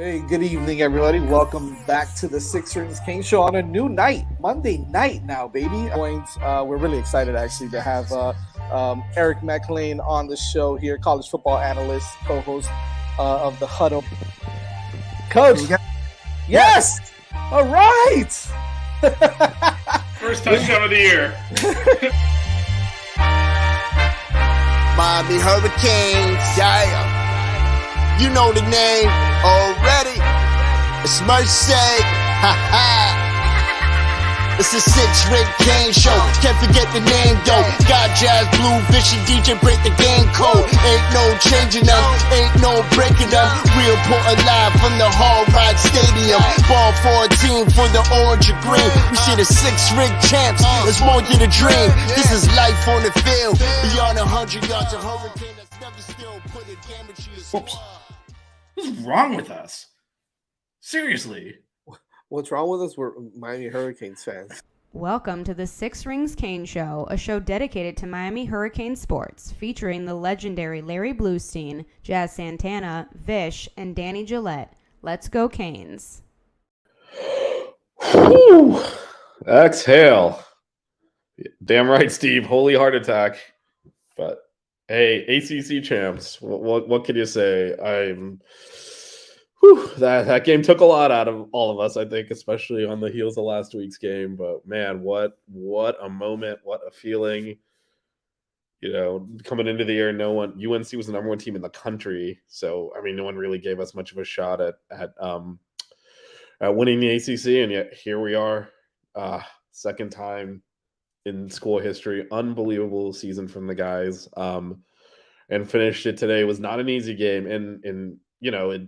Hey, good evening, everybody. Welcome back to the Six Rings Kane Show on a new night, Monday night now, baby. We're really excited, actually, to have Eric McLean on the show here, college football analyst, co-host of the Huddle. Coach, yes! All right! First touchdown of the year. Miami Hurricanes, yeah. You know the name already. It's Mercy. Ha ha. It's the Six Ring Kane Show. Can't forget the name though. Got Jazz, Blue, Vision, DJ, break the game code. Ain't no changing them, ain't no breaking them. Real Portland live from the Hard Rock Stadium. Ball 14 for the orange and green. We see the Six Ring champs. There's more than a dream. This is life on the field. Beyond 100 yards, a hurricane that's never still put a damage to your squad. What's wrong with us? Seriously. What's wrong with us? We're Miami Hurricanes fans. Welcome to the Six Rings Kane Show, a show dedicated to Miami Hurricane sports, featuring the legendary Larry Bluestein, Jazz Santana, Vish, and Danny Gillette. Let's go Canes. Whew. Exhale. Damn right, Steve. Holy heart attack. But hey, ACC champs. What can you say? That game took a lot out of all of us, I think, especially on the heels of last week's game. But man, what a moment, what a feeling. You know, coming into the year, UNC was the number one team in the country. So I mean, no one really gave us much of a shot at winning the ACC, and yet here we are, second time in school history. Unbelievable season from the guys, and finished it today. It was not an easy game, and you know, it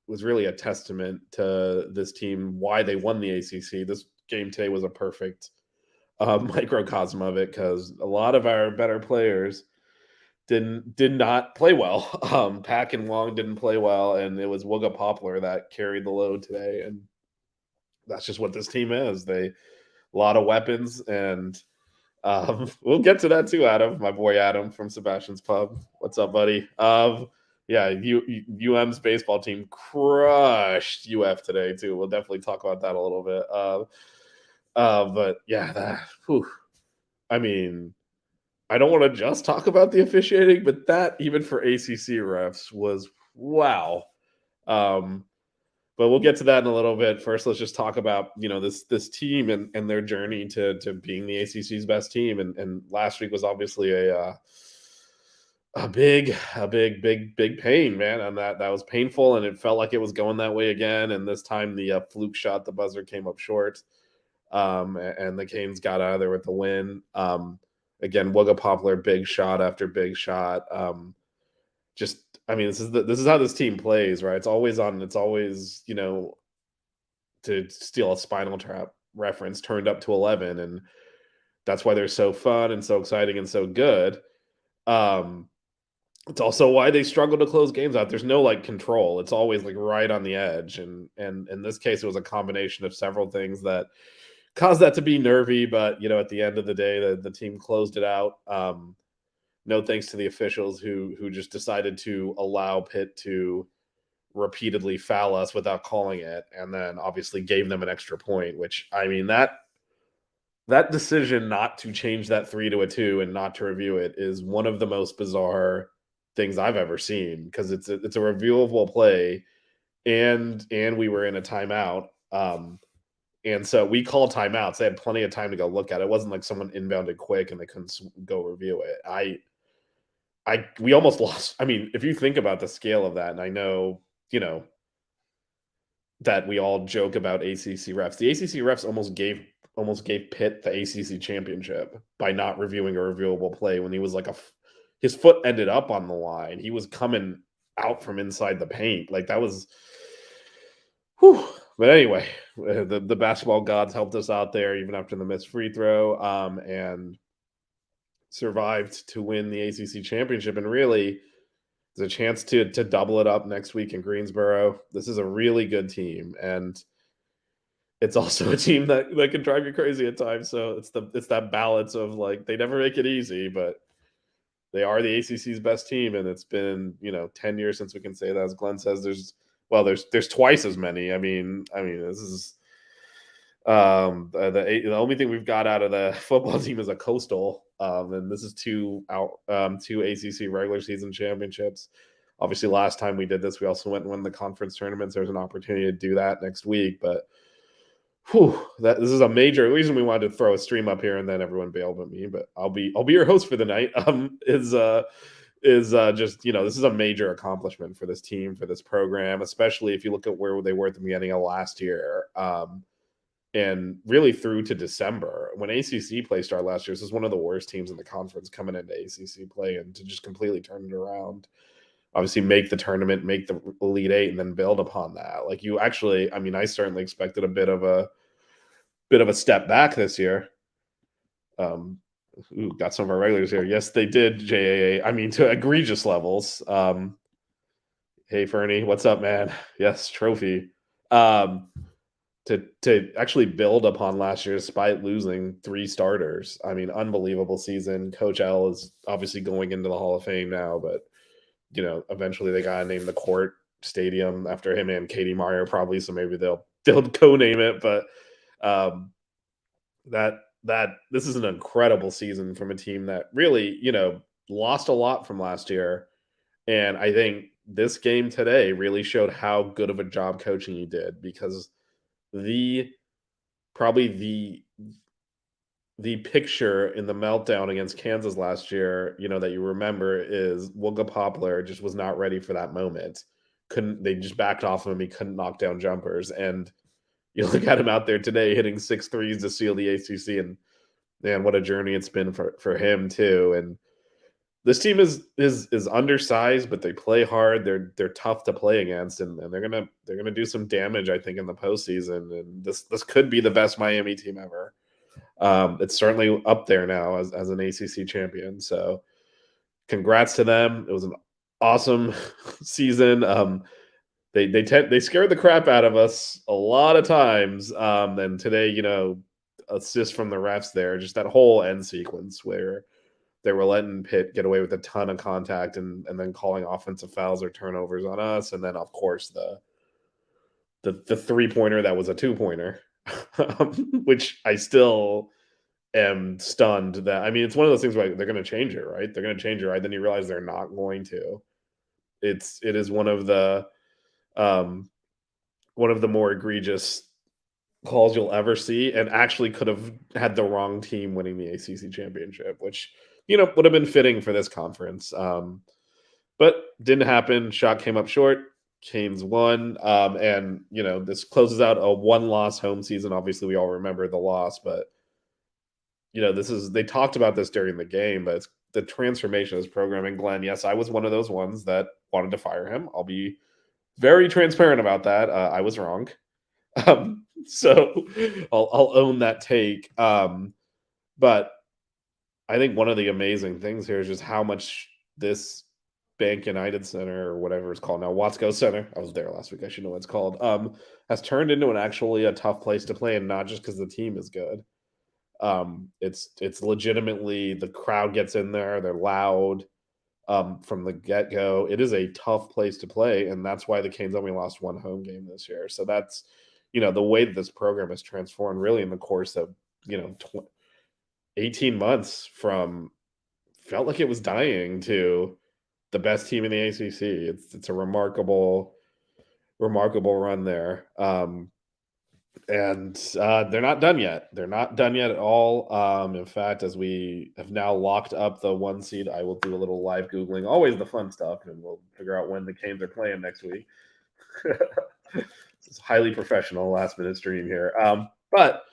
was really a testament to this team, why they won the ACC. This game today was a perfect microcosm of it, because a lot of our better players did not play well. Pack and Long didn't play well, and it was Wooga Poplar that carried the load today, and that's just what this team is. A lot of weapons, and we'll get to that too, Adam, my boy Adam from Sebastian's Pub. What's up, buddy? Yeah, UM's baseball team crushed UF today too. We'll definitely talk about that a little bit. But yeah, I mean, I don't want to just talk about the officiating, but that, even for ACC refs, was wow. But we'll get to that in a little bit. First, let's just talk about, you know, this team and their journey to being the ACC's best team. And last week was obviously a big pain, man. And that was painful, and it felt like it was going that way again. And this time the fluke shot, the buzzer came up short, and the Canes got out of there with the win. Again, Wooga Poplar, big shot after big shot. I mean, this is how this team plays, right? It's always, you know, to steal a Spinal Tap reference, turned up to 11, and that's why they're so fun and so exciting and so good. It's also why they struggle to close games out. There's no like control. It's always like right on the edge. And in this case, it was a combination of several things that caused that to be nervy. But, you know, at the end of the day, the team closed it out. No thanks to the officials who just decided to allow Pitt to repeatedly foul us without calling it, and then obviously gave them an extra point, which, I mean, that decision not to change that 3 to a 2 and not to review it is one of the most bizarre things I've ever seen, because it's a reviewable play, and we were in a timeout. And so we called timeouts. They had plenty of time to go look at it. It wasn't like someone inbounded quick and they couldn't go review it. We almost lost. I mean, if you think about the scale of that, and I know, you know, that we all joke about ACC refs. The ACC refs almost gave Pitt the ACC championship by not reviewing a reviewable play when he was like his foot ended up on the line. He was coming out from inside the paint. Like, that was, whew. But anyway, the basketball gods helped us out there even after the missed free throw, and survived to win the ACC championship. And really, there's a chance to double it up next week in Greensboro. This is a really good team, and it's also a team that can drive you crazy at times. So it's that balance of, like, they never make it easy, but they are the ACC's best team, and it's been, 10 years since we can say that. As Glenn says, there's well, there's twice as many. I mean, this is the only thing we've got out of the football team is a Coastal, and this is two ACC regular season championships. Obviously, last time we did this, we also went and won the conference tournaments. There's an opportunity to do that next week, but this is a major reason we wanted to throw a stream up here, and then everyone bailed on me. But I'll be your host for the night. Is just, this is a major accomplishment for this team, for this program, especially if you look at where they were at the beginning of last year, and really through to December when ACC play started last year. This is one of the worst teams in the conference coming into ACC play, and to just completely turn it around. Obviously make the tournament, make the Elite Eight, and then build upon that. Like you actually, I certainly expected a bit of a step back this year. Got some of our regulars here. Yes, they did, JAA. To egregious levels. Hey, Fernie, what's up, man? Yes, trophy. To actually build upon last year despite losing 3 starters. Unbelievable season. Coach L is obviously going into the Hall of Fame now, but eventually they gotta name the court stadium after him and Katie Meyer probably, so maybe they'll co-name it. But that this is an incredible season from a team that really, lost a lot from last year. And I think this game today really showed how good of a job coaching he did, because probably the picture in the meltdown against Kansas last year, that you remember, is Wooga Poplar just was not ready for that moment. They just backed off of him. He couldn't knock down jumpers. And you look at him out there today hitting 6 threes to seal the ACC, and man, what a journey it's been for him too. And this team is undersized, but they play hard. They're tough to play against, and they're gonna do some damage, I think, in the postseason. And this could be the best Miami team ever. It's certainly up there now as an ACC champion. So congrats to them. It was an awesome season. They scared the crap out of us a lot of times. And today, assist from the refs there, just that whole end sequence where they were letting Pitt get away with a ton of contact and then calling offensive fouls or turnovers on us. And then, of course, the 3-pointer that was a 2-pointer. Which I still am stunned that, it's one of those things where they're going to change it, right? They're going to change it, right? Then you realize they're not going to. It is one of the more egregious calls you'll ever see, and actually could have had the wrong team winning the ACC championship, which, would have been fitting for this conference. But didn't happen. Shot came up short. Canes won, and this closes out a 1-loss home season. Obviously, we all remember the loss, but they talked about this during the game, but it's the transformation of this program. And Glenn, yes, I was one of those ones that wanted to fire him. I'll be very transparent about that. I was wrong, so I'll own that take. But I think one of the amazing things here is just how much this Bank United Center, or whatever it's called now, Watsco Center, I was there last week, I should know what it's called, has turned into a tough place to play, and not just because the team is good. It's legitimately, the crowd gets in there, they're loud from the get-go. It is a tough place to play, and that's why the Canes only lost 1 home game this year. So that's, the way that this program has transformed really in the course of, 18 months, from felt like it was dying to the best team in the ACC. It's a remarkable run there. And they're not done yet. They're not done yet at all. In fact, as we have now locked up the 1 seed, I will do a little live Googling, always the fun stuff, and we'll figure out when the Canes are playing next week. It's highly professional last-minute stream here. But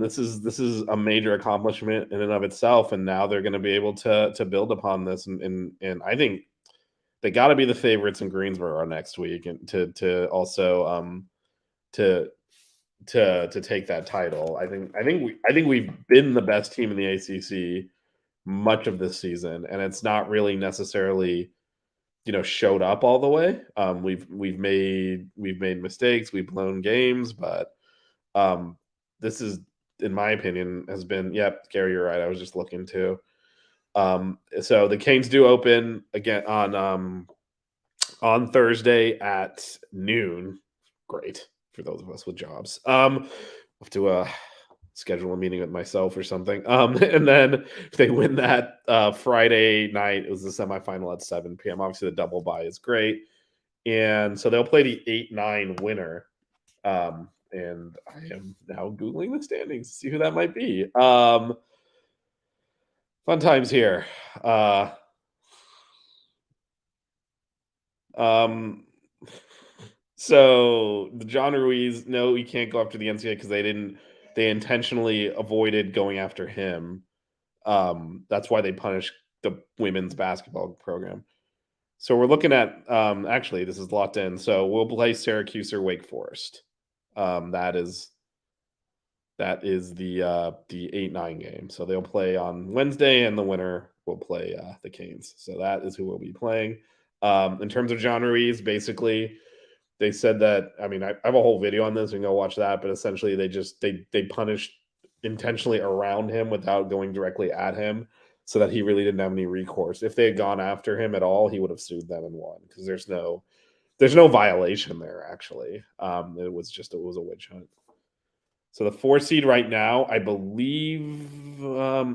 this is a major accomplishment in and of itself, and now they're going to be able to build upon this, and I think they got to be the favorites in Greensboro next week, and to also to take that title. I think we've been the best team in the ACC much of this season, and it's not really necessarily showed up all the way. We've made mistakes, we've blown games, but this is, in my opinion, has been, Gary, you're right. I was just looking too. So the Canes do open again on on Thursday at noon. Great for those of us with jobs. Have to schedule a meeting with myself or something. And then if they win that Friday night, it was the semifinal at 7 p.m. Obviously, the double bye is great. And so they'll play the 8-9 winner. And I am now Googling the standings to see who that might be. Fun times here. So the John Ruiz, no, he can't go after the NCAA because they intentionally avoided going after him. That's why they punished the women's basketball program. So we're looking at actually this is locked in. So we'll play Syracuse or Wake Forest. That is the 8-9 game. So they'll play on Wednesday, and the winner will play the Canes. So that is who we'll be playing. In terms of John Ruiz, basically, they said that. I mean, I have a whole video on this. You can go watch that. But essentially, they punished intentionally around him without going directly at him, so that he really didn't have any recourse. If they had gone after him at all, he would have sued them and won because there's no violation there. Actually, it was a witch hunt. So the 4 seed right now, I believe,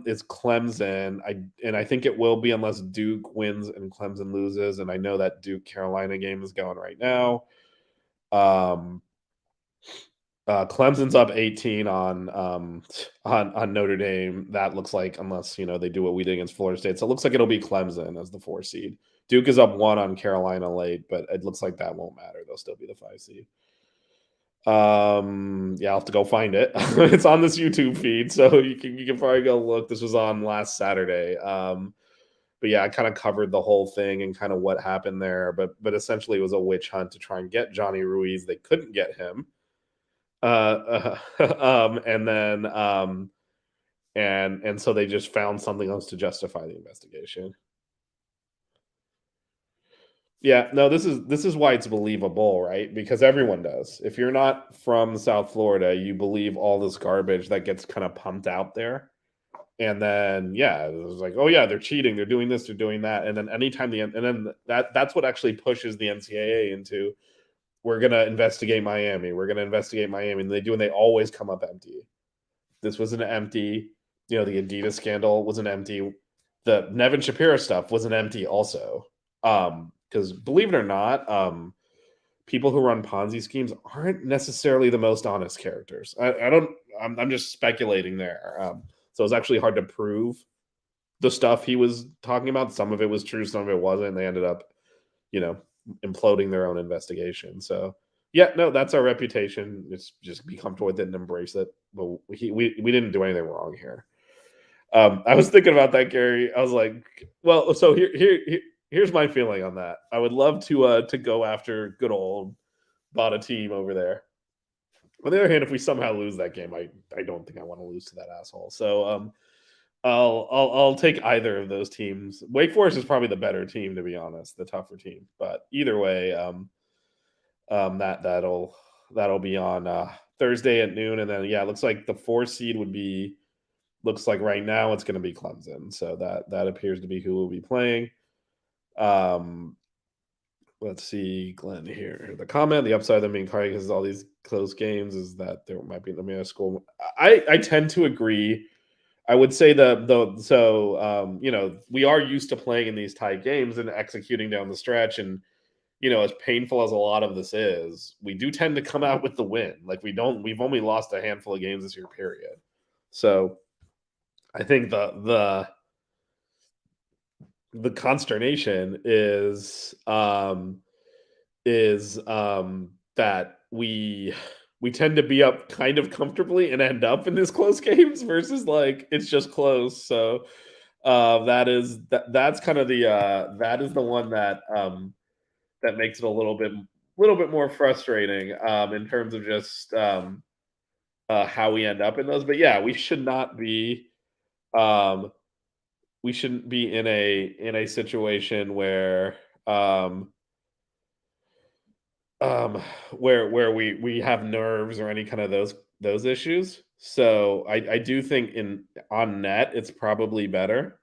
is Clemson. I think it will be unless Duke wins and Clemson loses. And I know that Duke Carolina game is going right now. Clemson's up 18 on Notre Dame. That looks like, unless they do what we did against Florida State, so it looks like it'll be Clemson as the 4 seed. Duke is up 1 on Carolina late, but it looks like that won't matter. They'll still be the 5 seed. I'll have to go find it. It's on this YouTube feed, so you can probably go look. This was on last Saturday. But yeah, I kind of covered the whole thing and kind of what happened there. But essentially, it was a witch hunt to try and get Johnny Ruiz. They couldn't get him. And then and so they just found something else to justify the investigation. Yeah, no, this is why it's believable, right? Because everyone does. If you're not from South Florida, you believe all this garbage that gets kind of pumped out there. And then, yeah, it was like, oh yeah, they're cheating, they're doing this, they're doing that. And then anytime that's what actually pushes the NCAA into, we're going to investigate Miami. We're going to investigate Miami. And they do, and they always come up empty. This was an empty, the Adidas scandal was an empty. The Nevin Shapiro stuff was an empty also. Because believe it or not, people who run Ponzi schemes aren't necessarily the most honest characters. I'm just speculating there. So it's actually hard to prove the stuff he was talking about. Some of it was true, some of it wasn't. They ended up, imploding their own investigation. So yeah, no, that's our reputation. It's just be comfortable with it and embrace it. But we didn't do anything wrong here. I was thinking about that, Gary. I was like, well, so here's my feeling on that. I would love to go after good old Bada team over there. On the other hand, if we somehow lose that game, I don't think I want to lose to that asshole. So I'll take either of those teams. Wake Forest is probably the better team, to be honest, the tougher team. But either way, that'll be on Thursday at noon, and then it looks like the 4 seed would be. Looks like right now it's going to be Clemson, so that appears to be who will be playing. Let's see, Glenn here. The comment, the upside of them being carried because all these close games is that there might be a school. I tend to agree. I would say we are used to playing in these tight games and executing down the stretch, and as painful as a lot of this is, we do tend to come out with the win. Like we've only lost a handful of games this year, period. So I think the consternation is that we tend to be up kind of comfortably and end up in these close games versus like it's just close. So that's kind of that is the one that makes it a little bit more frustrating in terms of just how we end up in those. But yeah, we should not be. We shouldn't be in a situation where where we have nerves or any kind of those issues. So I do think on net it's probably better.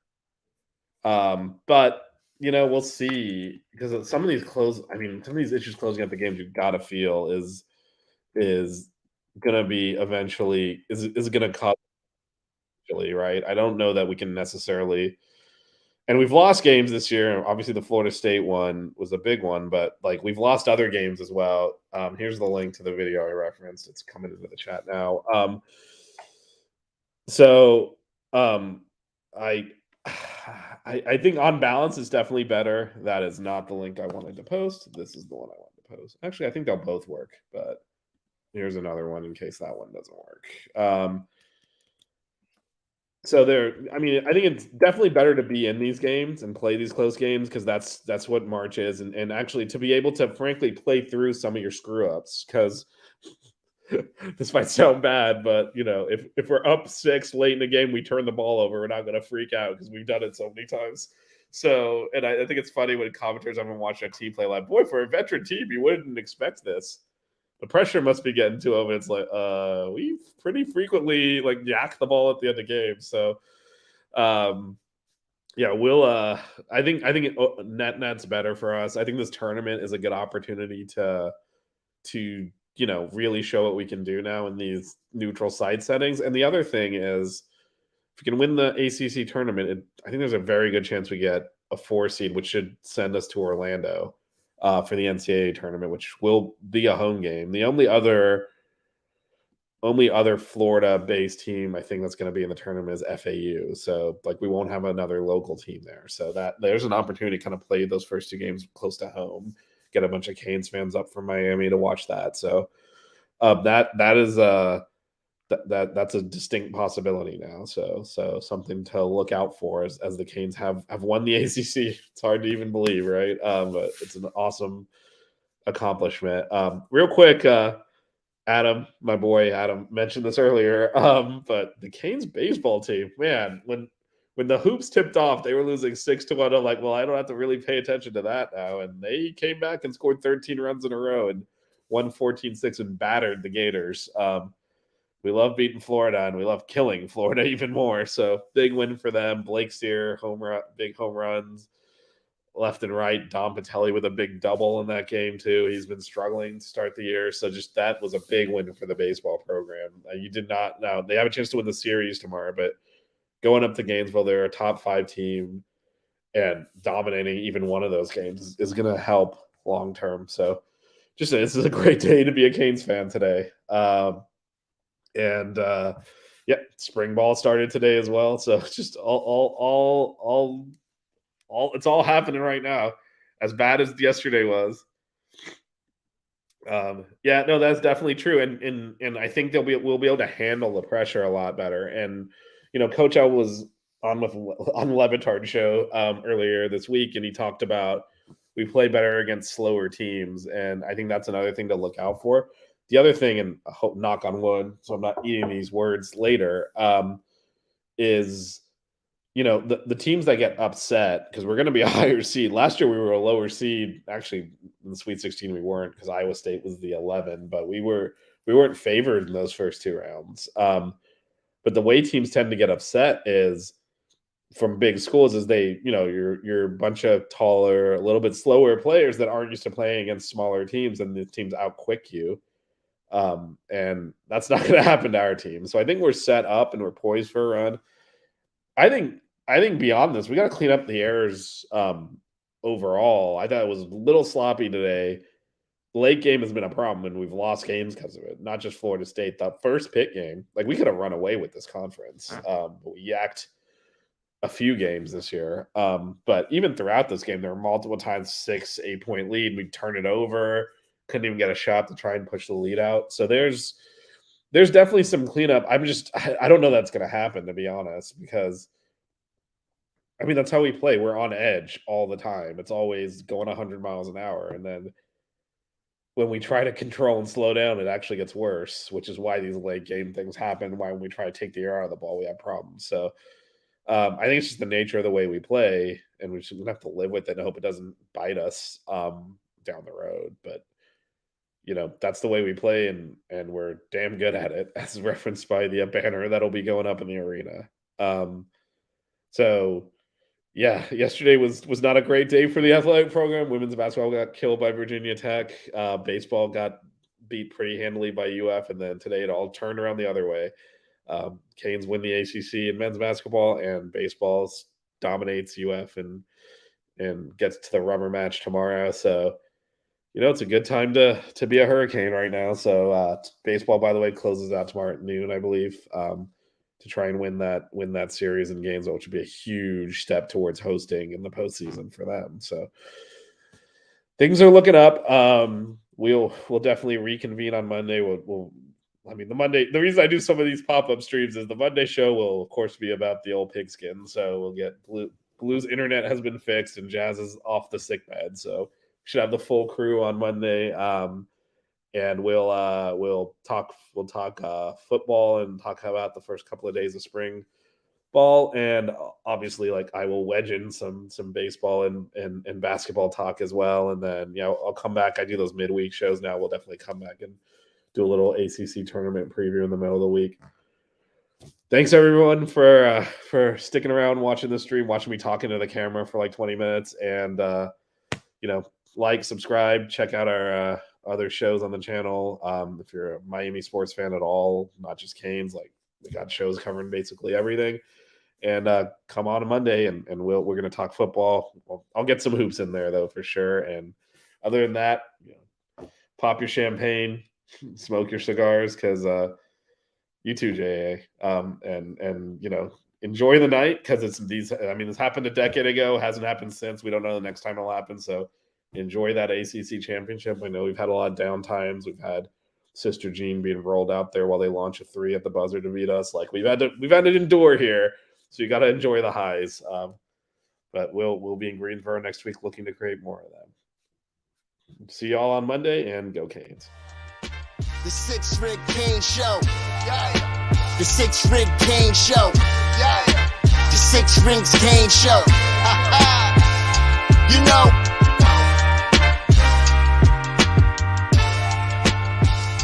But we'll see, because some of these issues closing out the games you've got to feel is going to be eventually is going to cause eventually, right? I don't know that we can necessarily, and we've lost games this year. Obviously, the Florida State one was a big one, but like we've lost other games as well. Here's the link to the video I referenced. It's coming into the chat now. So I I think on balance it's definitely better. That is not the link I wanted to post. This is the one I wanted to post. Actually, I think they'll both work, but here's another one in case that one doesn't work. So I think it's definitely better to be in these games and play these close games, because that's what March is, and actually to be able to frankly play through some of your screw ups, because this might sound bad, but if we're up 6 late in the game, we turn the ball over, we're not going to freak out because we've done it so many times. So, and I think it's funny when commentators haven't watched a team play, like, boy, for a veteran team, you wouldn't expect this. The pressure must be getting to them. It's like, we pretty frequently like yak the ball at the end of games. So, yeah, we'll. I think net's better for us. I think this tournament is a good opportunity to really show what we can do now in these neutral site settings. And the other thing is, if we can win the ACC tournament, I think there's a very good chance we get a 4 seed, which should send us to Orlando for the NCAA tournament, which will be a home game. The only other Florida-based team I think that's going to be in the tournament is FAU. So, like, we won't have another local team there. So that there's an opportunity to kind of play those first 2 games close to home, get a bunch of Canes fans up from Miami to watch that. So that's a distinct possibility now. So something to look out for as the Canes have won the ACC. It's hard to even believe, right? But it's an awesome accomplishment. Real quick, Adam, my boy Adam, mentioned this earlier. But the Canes baseball team, man, when the hoops tipped off, they were losing 6-1. I'm like, well, I don't have to really pay attention to that now. And they came back and scored 13 runs in a row and won 14-6 and battered the Gators. We love beating Florida, and we love killing Florida even more. So big win for them. Blake Steer, big home runs left and right. Dom Patelli with a big double in that game too. He's been struggling to start the year. So just that was a big win for the baseball program. You did not now they have a chance to win the series tomorrow, but going up to Gainesville, they're a top 5 team, and dominating even one of those games is going to help long term. So this is a great day to be a Canes fan today. Spring ball started today as well. So it's just all it's all happening right now, as bad as yesterday was. That's definitely true. And I think we'll be able to handle the pressure a lot better. And, Coach L was on Levitard's show earlier this week, and he talked about we play better against slower teams. And I think that's another thing to look out for. The other thing, and I hope, knock on wood, so I'm not eating these words later, is, the teams that get upset, because we're going to be a higher seed. Last year we were a lower seed. Actually, in the Sweet 16 we weren't, because Iowa State was the 11, but we weren't favored in those first 2 rounds. But the way teams tend to get upset is from big schools is they, you're a bunch of taller, a little bit slower players that aren't used to playing against smaller teams, and the teams outquick you. And that's not going to happen to our team. So I think we're set up and we're poised for a run. I think beyond this, we got to clean up the errors overall. I thought it was a little sloppy today. The late game has been a problem, and we've lost games because of it. Not just Florida State. The first Pitt game, like, we could have run away with this conference, but we yacked a few games this year. But even throughout this game, there were multiple times 6-8 point lead. We turn it over. Couldn't even get a shot to try and push the lead out. So there's definitely some cleanup. I don't know that's going to happen, to be honest, because that's how we play. We're on edge all the time. It's always going 100 miles an hour. And then when we try to control and slow down, it actually gets worse, which is why these late game things happen. Why when we try to take the air out of the ball, we have problems. So I think it's just the nature of the way we play, and we should have to live with it and hope it doesn't bite us down the road. But that's the way we play, and we're damn good at it, as referenced by the banner that'll be going up in the arena. So Yeah, yesterday was not a great day for the athletic program. Women's basketball got killed by Virginia Tech. Baseball got beat pretty handily by UF, and then today it all turned around the other way. Canes win the ACC in men's basketball, and baseball dominates UF and gets to the rubber match tomorrow. So, it's a good time to be a Hurricane right now. So, baseball, by the way, closes out tomorrow at noon, I believe, to try and win that series in games, which would be a huge step towards hosting in the postseason for them. So, things are looking up. We'll definitely reconvene on Monday. The reason I do some of these pop-up streams is the Monday show will, of course, be about the old pigskin. So we'll get Blue's internet has been fixed and Jazz is off the sick bed. So we should have the full crew on Monday. And we'll talk football and talk about the first couple of days of spring ball, and obviously I will wedge in some baseball and basketball talk as well. And then I'll come back. I do those midweek shows now. We'll definitely come back and do a little ACC tournament preview in the middle of the week. Thanks everyone for sticking around, watching the stream, watching me talk into the camera for like 20 minutes, and subscribe, check out our other shows on the channel. If you're a Miami sports fan at all, not just Canes, we got shows covering basically everything. And come on Monday, and we're going to talk football. I'll get some hoops in there though for sure. And other than that, pop your champagne, smoke your cigars, because you too, JA. And enjoy the night, because this happened a decade ago, hasn't happened since. We don't know the next time it'll happen. So enjoy that ACC championship. I know we've had a lot of down times. We've had Sister Jean being rolled out there while they launch a 3 at the buzzer to beat us. We've had to endure here. So you got to enjoy the highs. But we'll be in Greensboro next week, looking to create more of them. See y'all on Monday, and go Canes. The 6 Ring Kane Show. Yeah. The 6 Ring Kane Show. Yeah. The 6 Rings Kane Show. You know.